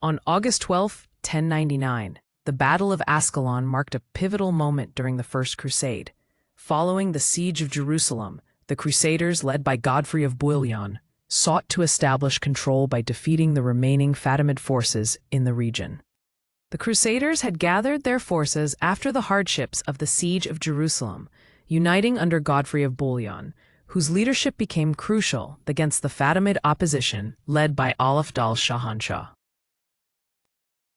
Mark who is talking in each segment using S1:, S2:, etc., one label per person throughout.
S1: On August 12, 1099, the Battle of Ascalon marked a pivotal moment during the First Crusade. Following the siege of Jerusalem, the Crusaders, led by Godfrey of Bouillon, sought to establish control by defeating the remaining Fatimid forces in the region. The Crusaders had gathered their forces after the hardships of the siege of Jerusalem, uniting under Godfrey of Bouillon, whose leadership became crucial against the Fatimid opposition led by Al-Afdal Shahanshah.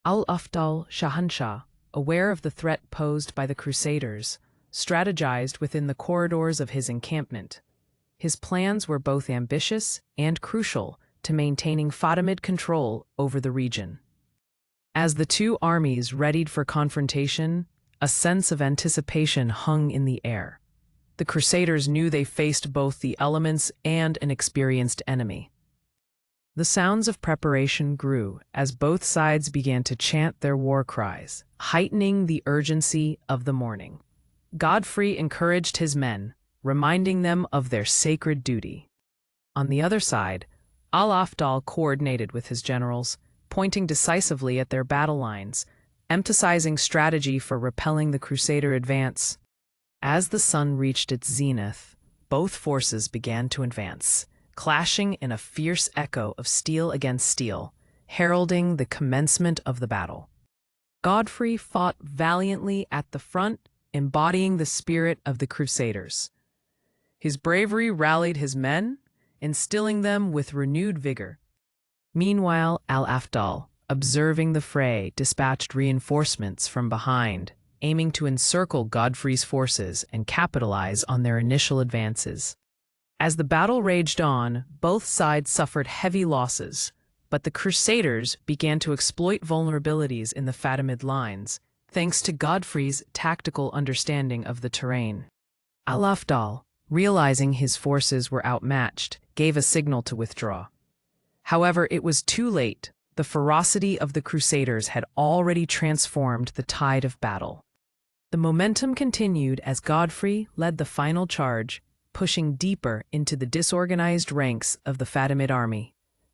S1: Al-Afdal Shahanshah, aware of the threat posed by the Crusaders, strategized within the corridors of his encampment. His plans were both ambitious and crucial to maintaining Fatimid control over the region. As the two armies readied for confrontation, a sense of anticipation hung in the air. The Crusaders knew they faced both the elements and an experienced enemy. The sounds of preparation grew as both sides began to chant their war cries, heightening the urgency of the morning. Godfrey encouraged his men, reminding them of their sacred duty. On the other side, Al-Afdal coordinated with his generals, pointing decisively at their battle lines, emphasizing strategy for repelling the Crusader advance. As the sun reached its zenith, both forces began to advance, clashing in a fierce echo of steel against steel, heralding the commencement of the battle. Godfrey fought valiantly at the front, embodying the spirit of the Crusaders. His bravery rallied his men, instilling them with renewed vigor. Meanwhile, Al-Afdal, observing the fray, dispatched reinforcements from behind, aiming to encircle Godfrey's forces and capitalize on their initial advances. As the battle raged on, both sides suffered heavy losses, but the Crusaders began to exploit vulnerabilities in the Fatimid lines, thanks to Godfrey's tactical understanding of the terrain. Al-Afdal, realizing his forces were outmatched, gave a signal to withdraw. However, it was too late. The ferocity of the Crusaders had already transformed the tide of battle. The momentum continued as Godfrey led the final charge, pushing deeper into the disorganized ranks of the Fatimid army.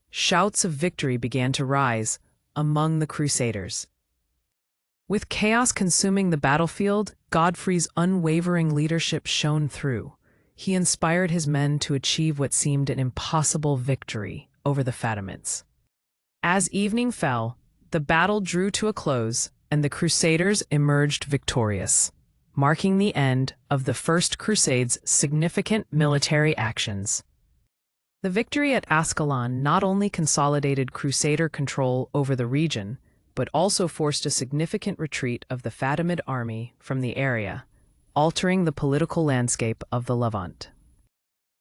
S1: Shouts of victory began to rise among the Crusaders. With chaos consuming the battlefield, Godfrey's unwavering leadership shone through. He inspired his men to achieve what seemed an impossible victory over the Fatimids. As evening fell, the battle drew to a close, and the Crusaders emerged victorious, marking the end of the First Crusade's significant military actions. The victory at Ascalon not only consolidated Crusader control over the region, but also forced a significant retreat of the Fatimid army from the area, altering the political landscape of the Levant.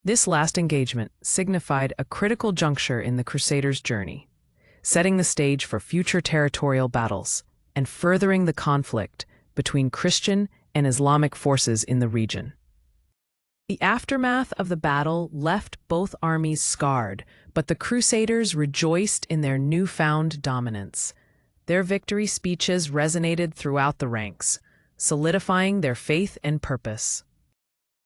S1: This last engagement signified a critical juncture in the Crusaders' journey, setting the stage for future territorial battles and furthering the conflict between Christian and Islamic forces in the region. The aftermath of the battle left both armies scarred, but the Crusaders rejoiced in their newfound dominance. Their victory speeches resonated throughout the ranks, solidifying their faith and purpose.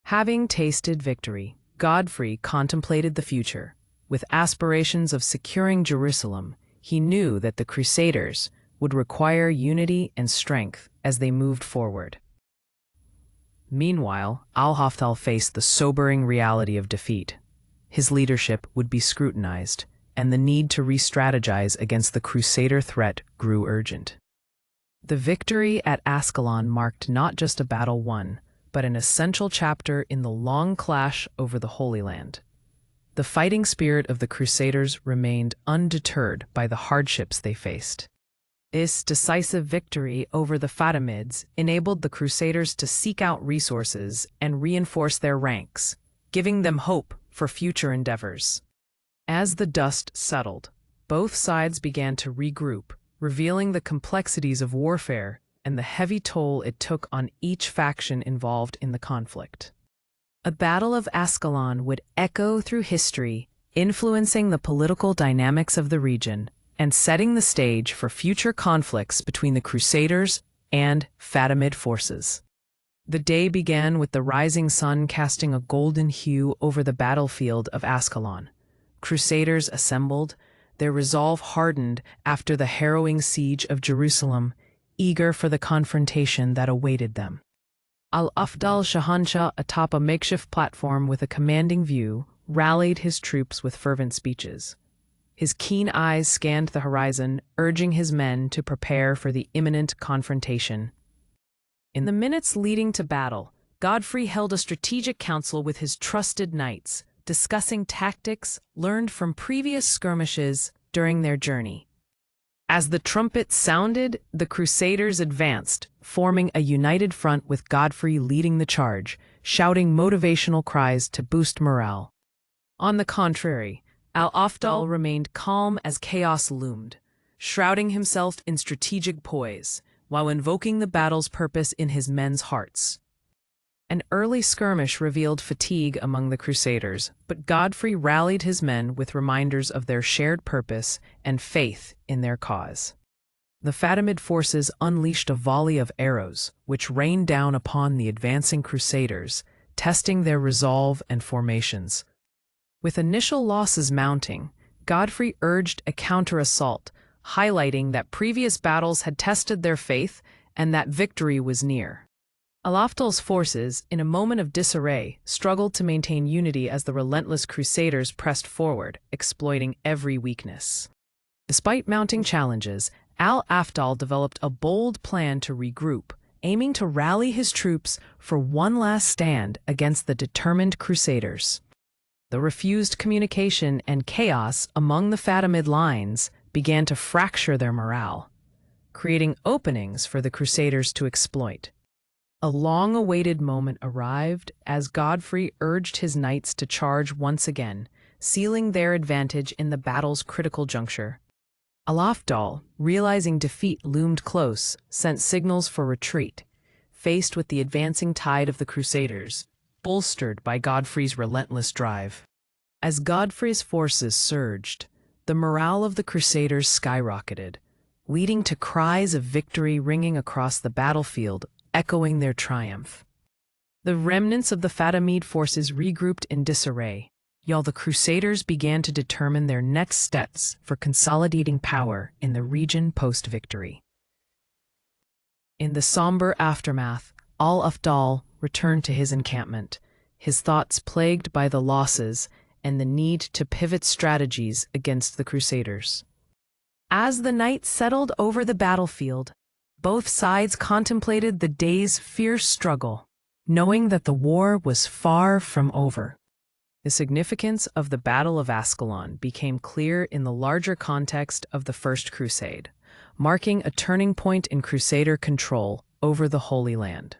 S1: Having tasted victory, Godfrey contemplated the future. With aspirations of securing Jerusalem, he knew that the Crusaders would require unity and strength as they moved forward. Meanwhile, Al-Afdal faced the sobering reality of defeat. His leadership would be scrutinized, and the need to re-strategize against the Crusader threat grew urgent. The victory at Ascalon marked not just a battle won, but an essential chapter in the long clash over the Holy Land. The fighting spirit of the Crusaders remained undeterred by the hardships they faced. This decisive victory over the Fatimids enabled the Crusaders to seek out resources and reinforce their ranks, giving them hope for future endeavors. As the dust settled, both sides began to regroup, revealing the complexities of warfare and the heavy toll it took on each faction involved in the conflict. A Battle of Ascalon would echo through history, influencing the political dynamics of the region and setting the stage for future conflicts between the Crusaders and Fatimid forces. The day began with the rising sun casting a golden hue over the battlefield of Ascalon. Crusaders assembled, their resolve hardened after the harrowing siege of Jerusalem, eager for the confrontation that awaited them. Al-Afdal Shahanshah, atop a makeshift platform with a commanding view, rallied his troops with fervent speeches. His keen eyes scanned the horizon, urging his men to prepare for the imminent confrontation. In the minutes leading to battle, Godfrey held a strategic council with his trusted knights, discussing tactics learned from previous skirmishes during their journey. As the trumpet sounded, the Crusaders advanced, forming a united front with Godfrey leading the charge, shouting motivational cries to boost morale. On the contrary, Al-Afdal remained calm as chaos loomed, shrouding himself in strategic poise, while invoking the battle's purpose in his men's hearts. An early skirmish revealed fatigue among the Crusaders, but Godfrey rallied his men with reminders of their shared purpose and faith in their cause. The Fatimid forces unleashed a volley of arrows, which rained down upon the advancing Crusaders, testing their resolve and formations. With initial losses mounting, Godfrey urged a counter-assault, highlighting that previous battles had tested their faith and that victory was near. Al-Afdal's forces, in a moment of disarray, struggled to maintain unity as the relentless Crusaders pressed forward, exploiting every weakness. Despite mounting challenges, Al-Afdal developed a bold plan to regroup, aiming to rally his troops for one last stand against the determined Crusaders. The refused communication and chaos among the Fatimid lines began to fracture their morale, creating openings for the Crusaders to exploit. A long-awaited moment arrived as Godfrey urged his knights to charge once again, sealing their advantage in the battle's critical juncture. Al-Afdal, realizing defeat loomed close, sent signals for retreat, faced with the advancing tide of the Crusaders, bolstered by Godfrey's relentless drive. As Godfrey's forces surged, the morale of the Crusaders skyrocketed, leading to cries of victory ringing across the battlefield, echoing their triumph. The remnants of the Fatimid forces regrouped in disarray, while the Crusaders began to determine their next steps for consolidating power in the region post-victory. In the somber aftermath, Al-Afdal returned to his encampment, his thoughts plagued by the losses and the need to pivot strategies against the Crusaders. As the night settled over the battlefield, both sides contemplated the day's fierce struggle, knowing that the war was far from over. The significance of the Battle of Ascalon became clear in the larger context of the First Crusade, marking a turning point in Crusader control over the Holy Land.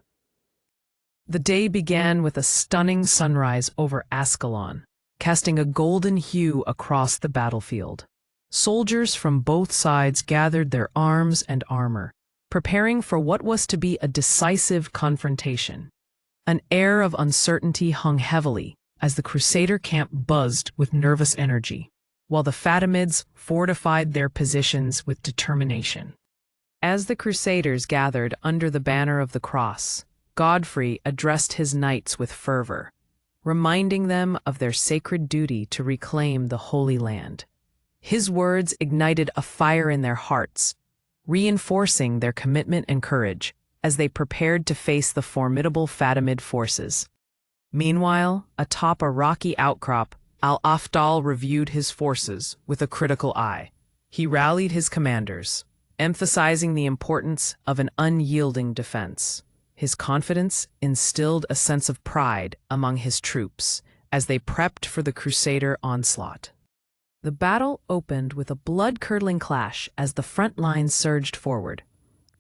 S1: The day began with a stunning sunrise over Ascalon, casting a golden hue across the battlefield. Soldiers from both sides gathered their arms and armor, preparing for what was to be a decisive confrontation. An air of uncertainty hung heavily as the Crusader camp buzzed with nervous energy, while the Fatimids fortified their positions with determination. As the Crusaders gathered under the banner of the cross, Godfrey addressed his knights with fervor, reminding them of their sacred duty to reclaim the Holy Land. His words ignited a fire in their hearts, reinforcing their commitment and courage as they prepared to face the formidable Fatimid forces. Meanwhile, atop a rocky outcrop, Al-Afdal reviewed his forces with a critical eye. He rallied his commanders, emphasizing the importance of an unyielding defense. His confidence instilled a sense of pride among his troops as they prepped for the Crusader onslaught. The battle opened with a blood-curdling clash as the front lines surged forward.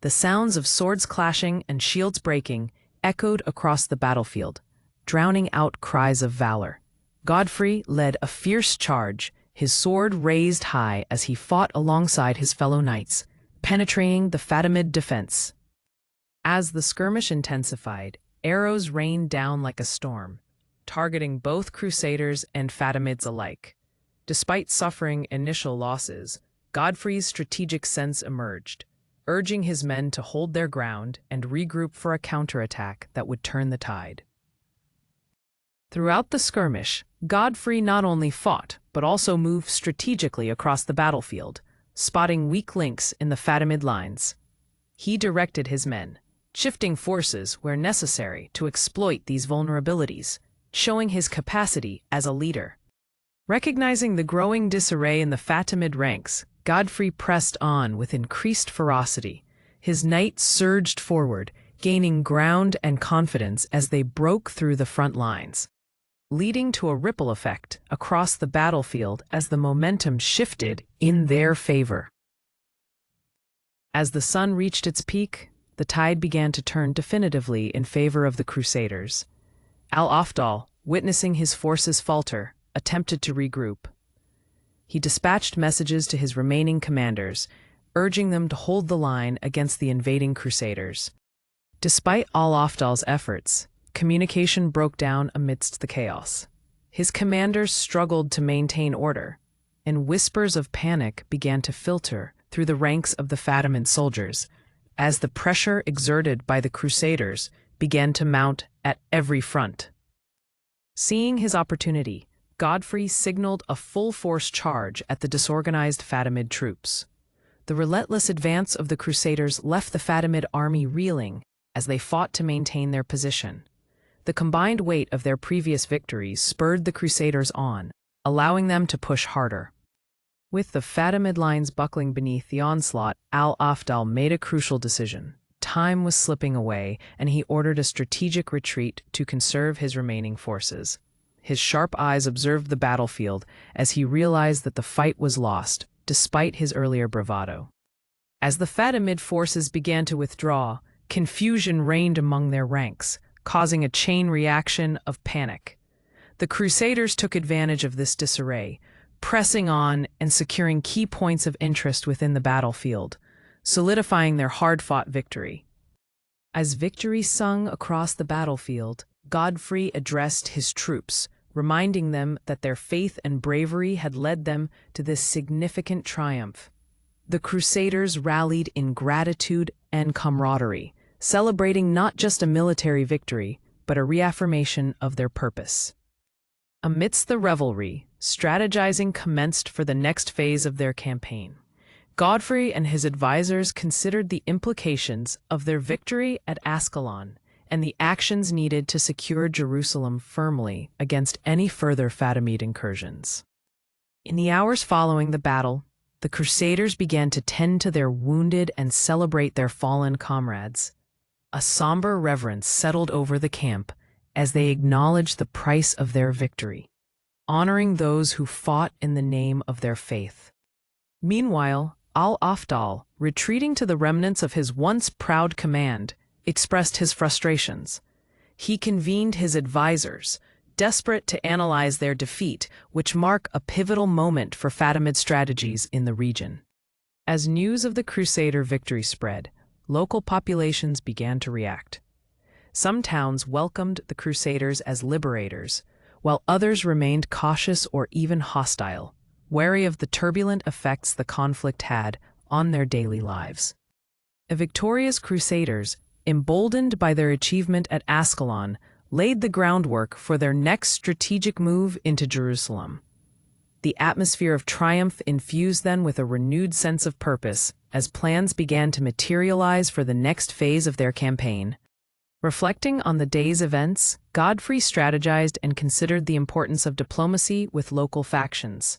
S1: The sounds of swords clashing and shields breaking echoed across the battlefield, drowning out cries of valor. Godfrey led a fierce charge, his sword raised high as he fought alongside his fellow knights, penetrating the Fatimid defense. As the skirmish intensified, arrows rained down like a storm, targeting both Crusaders and Fatimids alike. Despite suffering initial losses, Godfrey's strategic sense emerged, urging his men to hold their ground and regroup for a counterattack that would turn the tide. Throughout the skirmish, Godfrey not only fought, but also move strategically across the battlefield, spotting weak links in the Fatimid lines. He directed his men, shifting forces where necessary to exploit these vulnerabilities, showing his capacity as a leader. Recognizing the growing disarray in the Fatimid ranks, Godfrey pressed on with increased ferocity. His knights surged forward, gaining ground and confidence as they broke through the front lines, leading to a ripple effect across the battlefield as the momentum shifted in their favor. As the sun reached its peak, the tide began to turn definitively in favor of the Crusaders. Al-Afdal, witnessing his forces falter, attempted to regroup. He dispatched messages to his remaining commanders, urging them to hold the line against the invading Crusaders. Despite Al-Afdal's efforts, communication broke down amidst the chaos. His commanders struggled to maintain order, and whispers of panic began to filter through the ranks of the Fatimid soldiers, as the pressure exerted by the Crusaders began to mount at every front. Seeing his opportunity, Godfrey signaled a full-force charge at the disorganized Fatimid troops. The relentless advance of the Crusaders left the Fatimid army reeling as they fought to maintain their position. The combined weight of their previous victories spurred the Crusaders on, allowing them to push harder. With the Fatimid lines buckling beneath the onslaught, Al-Afdal made a crucial decision. Time was slipping away, and he ordered a strategic retreat to conserve his remaining forces. His sharp eyes observed the battlefield as he realized that the fight was lost, despite his earlier bravado. As the Fatimid forces began to withdraw, confusion reigned among their ranks, causing a chain reaction of panic. The Crusaders took advantage of this disarray, pressing on and securing key points of interest within the battlefield, solidifying their hard-fought victory. As victory sung across the battlefield, Godfrey addressed his troops, reminding them that their faith and bravery had led them to this significant triumph. The Crusaders rallied in gratitude and camaraderie, celebrating not just a military victory, but a reaffirmation of their purpose. Amidst the revelry, strategizing commenced for the next phase of their campaign. Godfrey and his advisors considered the implications of their victory at Ascalon and the actions needed to secure Jerusalem firmly against any further Fatimid incursions. In the hours following the battle, the Crusaders began to tend to their wounded and celebrate their fallen comrades. A somber reverence settled over the camp as they acknowledged the price of their victory, honoring those who fought in the name of their faith. Meanwhile, Al-Afdal, retreating to the remnants of his once proud command, expressed his frustrations. He convened his advisors, desperate to analyze their defeat, which marked a pivotal moment for Fatimid strategies in the region. As news of the Crusader victory spread, local populations began to react. Some towns welcomed the Crusaders as liberators, while others remained cautious or even hostile, wary of the turbulent effects the conflict had on their daily lives. The victorious Crusaders, emboldened by their achievement at Ascalon, laid the groundwork for their next strategic move into Jerusalem. The atmosphere of triumph infused them with a renewed sense of purpose as plans began to materialize for the next phase of their campaign. Reflecting on the day's events, Godfrey strategized and considered the importance of diplomacy with local factions.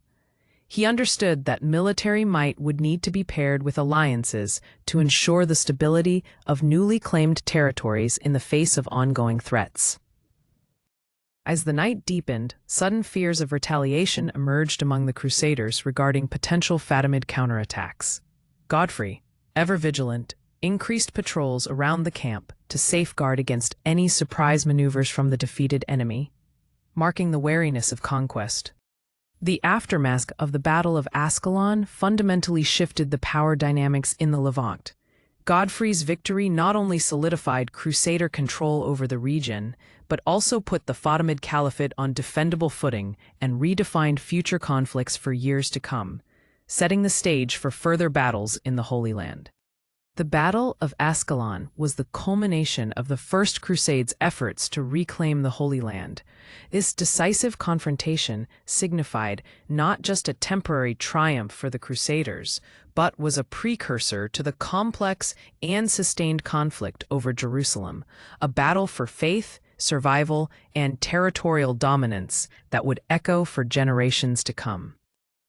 S1: He understood that military might would need to be paired with alliances to ensure the stability of newly claimed territories in the face of ongoing threats. As the night deepened, sudden fears of retaliation emerged among the Crusaders regarding potential Fatimid counterattacks. Godfrey, ever vigilant, increased patrols around the camp to safeguard against any surprise maneuvers from the defeated enemy, marking the wariness of conquest. The aftermath of the Battle of Ascalon fundamentally shifted the power dynamics in the Levant. Godfrey's victory not only solidified Crusader control over the region, but also put the Fatimid Caliphate on defendable footing and redefined future conflicts for years to come, setting the stage for further battles in the Holy Land. The Battle of Ascalon was the culmination of the First Crusade's efforts to reclaim the Holy Land. This decisive confrontation signified not just a temporary triumph for the Crusaders, but was a precursor to the complex and sustained conflict over Jerusalem, a battle for faith, survival, and territorial dominance that would echo for generations to come.